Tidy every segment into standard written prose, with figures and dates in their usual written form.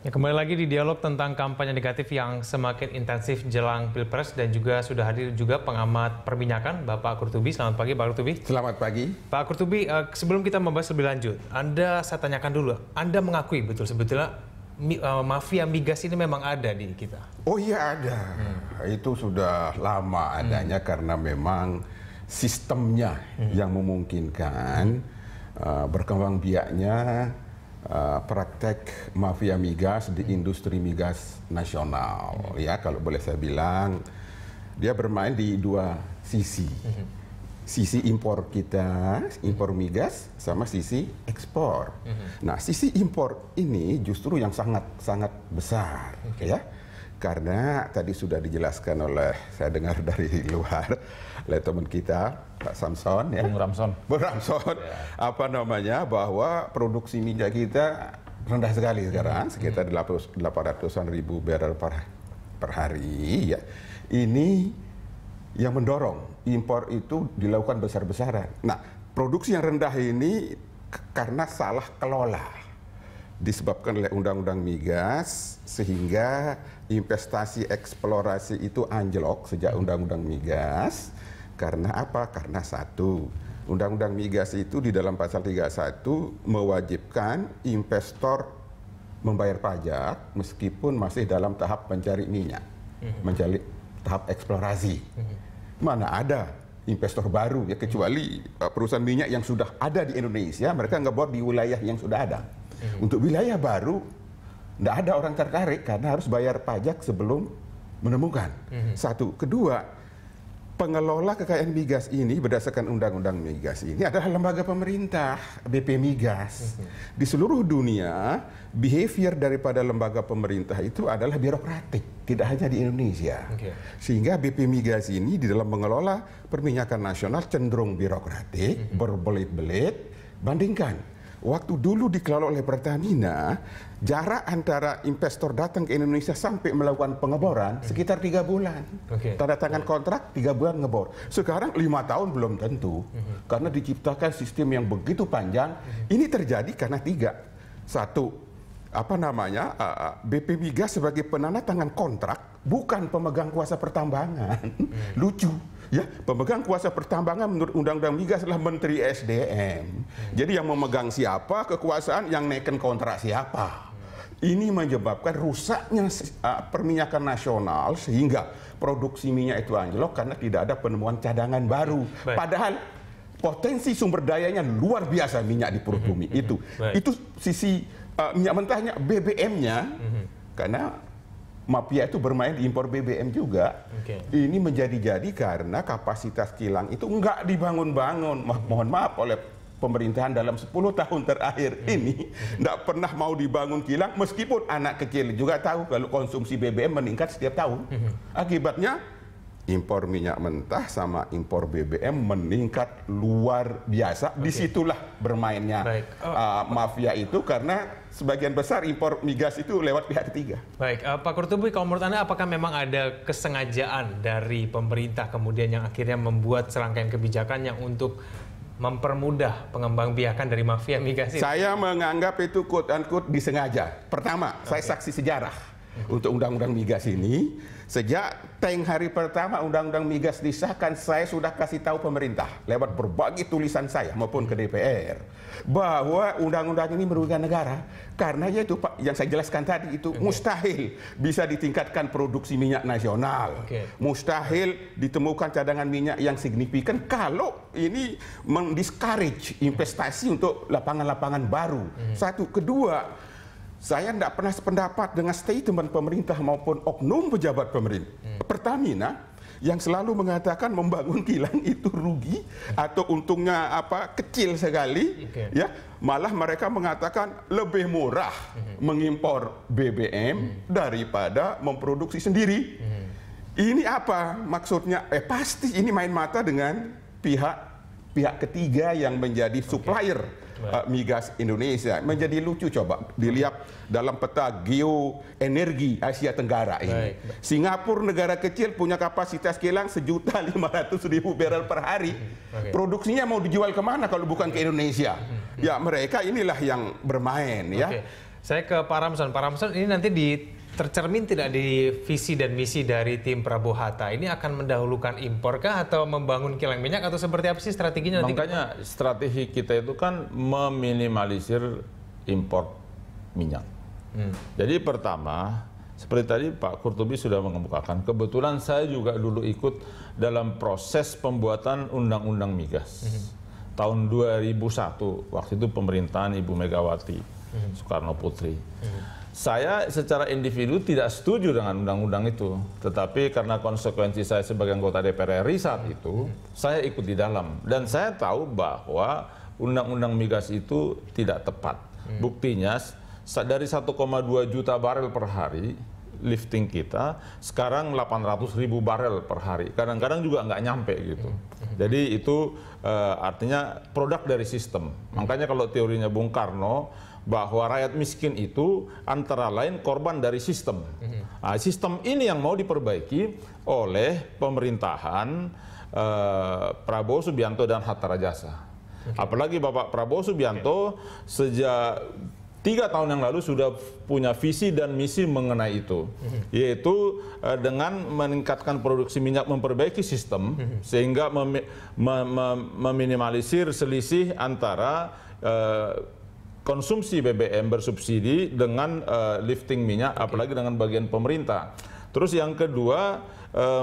Ya, kembali lagi di dialog tentang kampanye negatif yang semakin intensif jelang Pilpres dan juga sudah hadir juga pengamat perminyakan Bapak Qurtubi. Selamat pagi Pak Qurtubi. Selamat pagi. Pak Qurtubi, sebelum kita membahas lebih lanjut, saya tanyakan dulu, Anda mengakui betul sebetulnya mafia migas ini memang ada di kita? Oh iya ada. Itu sudah lama adanya karena memang sistemnya yang memungkinkan berkembang biaknya praktek mafia migas di industri migas nasional. Ya, kalau boleh saya bilang, dia bermain di dua sisi. Sisi impor kita, impor migas, sama sisi ekspor. Nah, sisi impor ini justru yang sangat besar, ya. Karena tadi sudah dijelaskan oleh, saya dengar dari luar, oleh teman kita, Pak Samson, ya. Bung Ramson. Bung Ramson, apa namanya, bahwa produksi minyak kita rendah sekali sekarang, sekitar 800-an ribu barrel per hari, ya. Ini yang mendorong impor itu dilakukan besar-besaran. Nah, produksi yang rendah ini karena salah kelola. Disebabkan oleh undang-undang migas sehingga investasi eksplorasi itu anjlok sejak undang-undang migas. Karena apa? Karena satu, undang-undang migas itu di dalam pasal 31 mewajibkan investor membayar pajak meskipun masih dalam tahap mencari minyak, mencari tahap eksplorasi. Mana ada investor baru, ya, kecuali perusahaan minyak yang sudah ada di Indonesia, mereka ngebor di wilayah yang sudah ada. Untuk wilayah baru, tidak ada orang tertarik karena harus bayar pajak sebelum menemukan. Satu. Kedua, pengelola kekayaan migas ini berdasarkan undang-undang migas ini adalah lembaga pemerintah, BP Migas. Di seluruh dunia, behavior daripada lembaga pemerintah itu adalah birokratik, tidak hanya di Indonesia. Sehingga BP Migas ini di dalam mengelola perminyakan nasional cenderung birokratik, berbelit-belit. Bandingkan waktu dulu dikelola oleh Pertamina, jarak antara investor datang ke Indonesia sampai melakukan pengeboran sekitar 3 bulan. Tanda tangan kontrak, 3 bulan ngebor. Sekarang 5 tahun belum tentu, karena diciptakan sistem yang begitu panjang. Ini terjadi karena 3. Satu, apa namanya, BP Migas sebagai penandatangan kontrak, bukan pemegang kuasa pertambangan. Lucu. Ya, pemegang kuasa pertambangan menurut Undang-Undang Migas adalah Menteri SDM. Jadi yang memegang siapa kekuasaan, yang naikkan kontrak siapa. Ini menyebabkan rusaknya perminyakan nasional sehingga produksi minyak itu anjlok karena tidak ada penemuan cadangan baru. Padahal potensi sumber dayanya luar biasa minyak di perut bumi. Itu sisi minyak mentahnya, BBM-nya, karena mafia itu bermain di impor BBM juga. Ini menjadi-jadi karena kapasitas kilang itu nggak dibangun-bangun. Mohon maaf, oleh pemerintahan dalam 10 tahun terakhir ini nggak pernah mau dibangun kilang, meskipun anak kecil juga tahu kalau konsumsi BBM meningkat setiap tahun. Akibatnya impor minyak mentah sama impor BBM meningkat luar biasa. Disitulah bermainnya mafia itu, karena sebagian besar impor migas itu lewat pihak ketiga. Baik, Pak Qurtubi, kalau menurut Anda apakah memang ada kesengajaan dari pemerintah kemudian yang akhirnya membuat serangkaian kebijakan yang untuk mempermudah pengembangbiakan dari mafia migas itu? Saya menganggap itu quote-unquote disengaja. Pertama, saya saksi sejarah untuk undang-undang migas ini. Sejak hari pertama undang-undang migas disahkan, saya sudah kasih tahu pemerintah lewat berbagai tulisan saya maupun ke DPR bahwa undang-undang ini merugikan negara, karena yaitu Pak, yang saya jelaskan tadi itu mustahil bisa ditingkatkan produksi minyak nasional. Mustahil ditemukan cadangan minyak yang signifikan kalau ini mendiscourage investasi untuk lapangan-lapangan baru. Satu. Kedua, saya tidak pernah sependapat dengan statement pemerintah maupun oknum pejabat pemerintah. Pertamina yang selalu mengatakan membangun kilang itu rugi atau untungnya kecil sekali, ya, malah mereka mengatakan lebih murah mengimpor BBM daripada memproduksi sendiri. Ini apa maksudnya? Pasti ini main mata dengan pihak ketiga yang menjadi supplier migas Indonesia. Menjadi lucu, coba dilihat dalam peta geoenergi Asia Tenggara ini. Singapura, negara kecil, punya kapasitas kilang 1.500.000 barrel per hari. Produksinya mau dijual kemana kalau bukan ke Indonesia? Ya, mereka inilah yang bermain, ya. Saya ke Pak Ramson. Pak Ramson, ini nanti tercermin tidak di visi dan misi dari tim Prabowo Hatta? Ini akan mendahulukan impor kah atau membangun kilang minyak atau seperti apa sih strateginya nanti? Makanya strategi kita itu kan meminimalisir impor minyak. Jadi pertama, seperti tadi Pak Qurtubi sudah mengemukakan, kebetulan saya juga dulu ikut dalam proses pembuatan Undang-Undang Migas. Tahun 2001, waktu itu pemerintahan Ibu Megawati Soekarno Putri. Saya secara individu tidak setuju dengan undang-undang itu, tetapi karena konsekuensi saya sebagai anggota DPR RI saat itu, saya ikut di dalam. Dan saya tahu bahwa undang-undang migas itu tidak tepat. Buktinya, dari 1,2 juta barel per hari, lifting kita, sekarang 800.000 barel per hari. Kadang-kadang juga nggak nyampe gitu. Jadi itu artinya produk dari sistem. Makanya kalau teorinya Bung Karno, bahwa rakyat miskin itu antara lain korban dari sistem. Nah, sistem ini yang mau diperbaiki oleh pemerintahan Prabowo Subianto dan Hatta Rajasa. Apalagi Bapak Prabowo Subianto sejak 3 tahun yang lalu sudah punya visi dan misi mengenai itu, yaitu dengan meningkatkan produksi minyak, memperbaiki sistem sehingga meminimalisir selisih antara konsumsi BBM bersubsidi dengan lifting minyak, apalagi dengan bagian pemerintah. Terus yang kedua,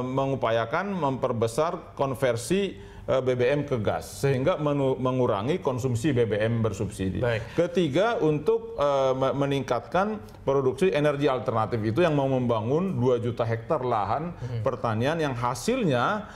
mengupayakan memperbesar konversi BBM ke gas, sehingga mengurangi konsumsi BBM bersubsidi. Baik. Ketiga, untuk meningkatkan produksi energi alternatif itu yang mau membangun 2 juta hektar lahan pertanian yang hasilnya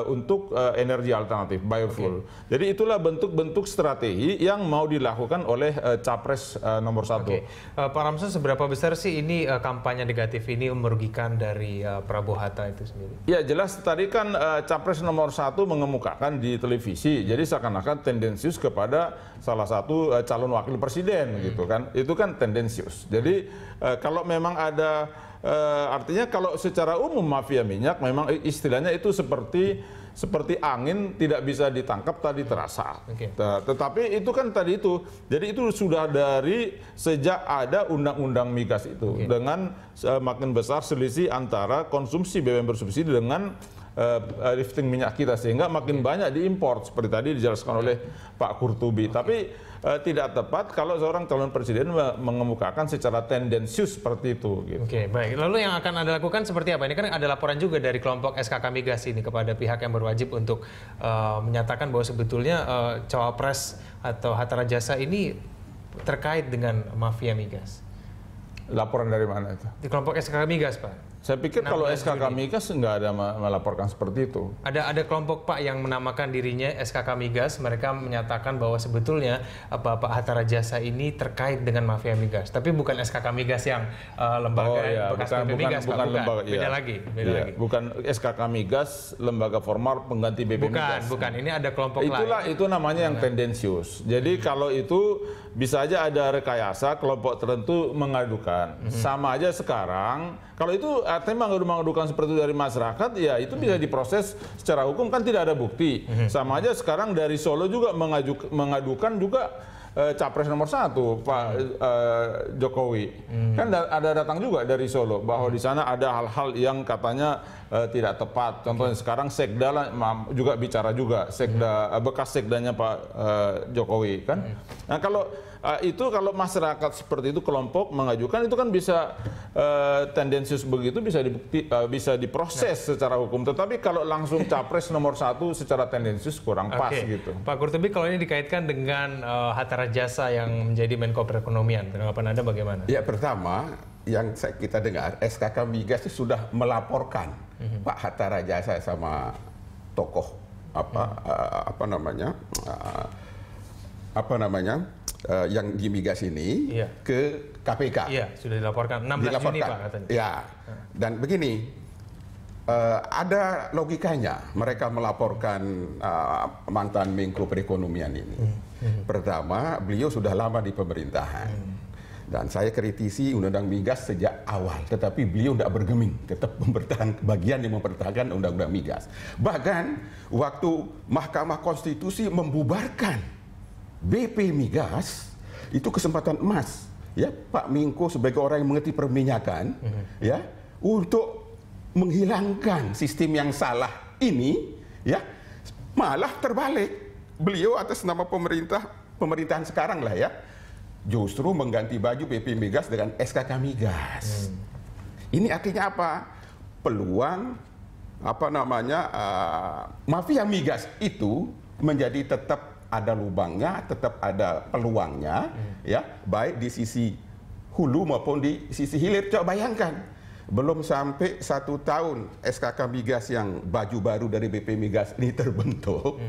untuk energi alternatif, biofuel. Jadi itulah bentuk-bentuk strategi yang mau dilakukan oleh Capres nomor 1. Pak Ramson, seberapa besar sih ini kampanye negatif ini merugikan dari Prabowo Hatta itu sendiri? Ya jelas tadi kan Capres nomor 1 mengemukakan di televisi, jadi seakan-akan tendensius kepada salah satu calon wakil presiden gitu kan. Itu kan tendensius. Jadi kalau memang ada artinya kalau secara umum mafia minyak memang istilahnya itu seperti angin tidak bisa ditangkap tadi terasa. Tetapi itu kan tadi itu. Jadi itu sudah dari sejak ada undang-undang migas itu dengan makin besar selisih antara konsumsi BBM bersubsidi dengan lifting minyak kita, sehingga makin banyak diimpor seperti tadi dijelaskan oleh Pak Qurtubi. Tapi tidak tepat kalau seorang calon presiden mengemukakan secara tendensius seperti itu. Gitu. Oke, baik. Lalu yang akan Anda lakukan seperti apa? Ini kan ada laporan juga dari kelompok SKK Migas ini kepada pihak yang berwajib untuk menyatakan bahwa sebetulnya cawapres atau Hatta Rajasa ini terkait dengan mafia migas. Laporan dari mana itu? Di kelompok SKK Migas, Pak. Saya pikir kalau SKK Migas nggak ada melaporkan seperti itu. Ada kelompok Pak yang menamakan dirinya SKK Migas. Mereka menyatakan bahwa sebetulnya Bapak Hatta Rajasa ini terkait dengan mafia migas. Tapi bukan SKK Migas yang lembaga bekas BP Migas, Pak. Lembaga, beda lagi. Bukan SKK Migas, lembaga formal pengganti BP Migas. Bukan. Ini ada kelompok lain. Itu namanya yang tendensius. Jadi kalau itu bisa aja ada rekayasa, kelompok tertentu mengadukan. Sama aja sekarang, kalau itu artinya mengadukan seperti itu dari masyarakat, ya itu bisa diproses secara hukum, kan tidak ada bukti. Sama aja sekarang dari Solo juga mengadukan juga Capres nomor 1 Pak Jokowi. Kan ada datang juga dari Solo bahwa di sana ada hal-hal yang katanya tidak tepat. Contohnya sekarang Sekda juga bicara juga, Sekda bekas Sekdanya Pak Jokowi kan. Nah kalau kalau masyarakat seperti itu kelompok mengajukan, itu kan bisa tendensius begitu bisa diproses secara hukum. Tetapi kalau langsung Capres nomor 1 secara tendensius kurang pas gitu. Pak Qurtubi, kalau ini dikaitkan dengan Hatta Rajasa yang menjadi Menko Perekonomian, tanggapan Anda bagaimana? Ya, pertama yang kita dengar SKK Migas itu sudah melaporkan Pak Hatta Rajasa sama tokoh apa namanya yang di migas ini ke KPK. Iya, sudah dilaporkan 16 Juni Pak katanya. Ya, dan begini, ada logikanya mereka melaporkan mantan Menko Perekonomian ini. Pertama, beliau sudah lama di pemerintahan. Dan saya kritisi Undang-Undang Migas sejak awal, tetapi beliau tidak bergeming, tetap bagian yang mempertahankan Undang-Undang Migas. Bahkan waktu Mahkamah Konstitusi membubarkan BP Migas, itu kesempatan emas ya Pak Menko sebagai orang yang mengerti perminyakan, ya, untuk menghilangkan sistem yang salah ini, ya, malah terbalik. Beliau atas nama pemerintahan sekarang lah ya, justru mengganti baju BP Migas dengan SKK Migas. Ini artinya apa? Peluang mafia migas itu menjadi tetap ada lubangnya, tetap ada peluangnya, ya, baik di sisi hulu maupun di sisi hilir. Coba bayangkan, belum sampai 1 tahun SKK Migas yang baju baru dari BP Migas ini terbentuk,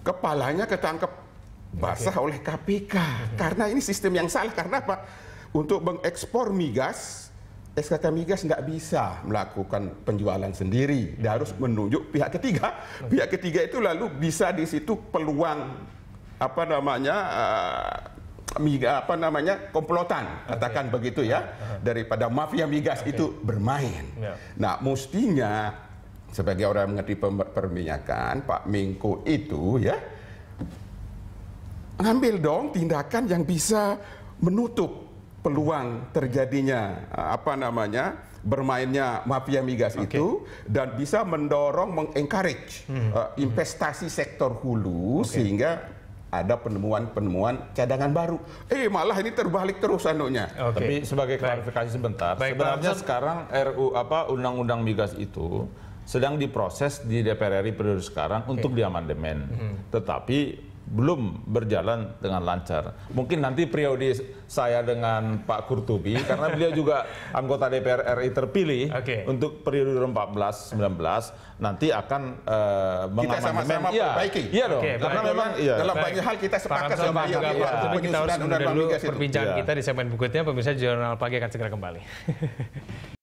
kepalanya ketangkep basah oleh KPK. Karena ini sistem yang salah. Karena apa? Untuk mengekspor migas, SKK Migas nggak bisa melakukan penjualan sendiri, dia harus menunjuk pihak ketiga. Pihak ketiga itu lalu bisa di situ peluang komplotan, katakan begitu ya, daripada mafia migas itu bermain. Nah, mestinya sebagai orang yang mengerti perminyakan, Pak Menko itu ya ngambil dong tindakan yang bisa menutup peluang terjadinya bermainnya mafia migas itu, dan bisa mendorong, mengencourage investasi sektor hulu sehingga ada penemuan cadangan baru. Malah ini terbalik terus anunya. Tapi sebagai klarifikasi sebentar, sebenarnya sekarang undang-undang migas itu sedang diproses di DPR RI periode sekarang untuk diamandemen. Tetapi belum berjalan dengan lancar. Mungkin nanti periode saya dengan Pak Kurtubi, karena beliau juga anggota DPR RI terpilih untuk periode 2014-19, nanti akan kita sama-sama perbaiki. Iya dong. Karena memang dalam banyak hal kita sepakat sama kita harus menunda dulu perbincangan kita di segmen berikutnya. Pemirsa Jurnal Pagi akan segera kembali.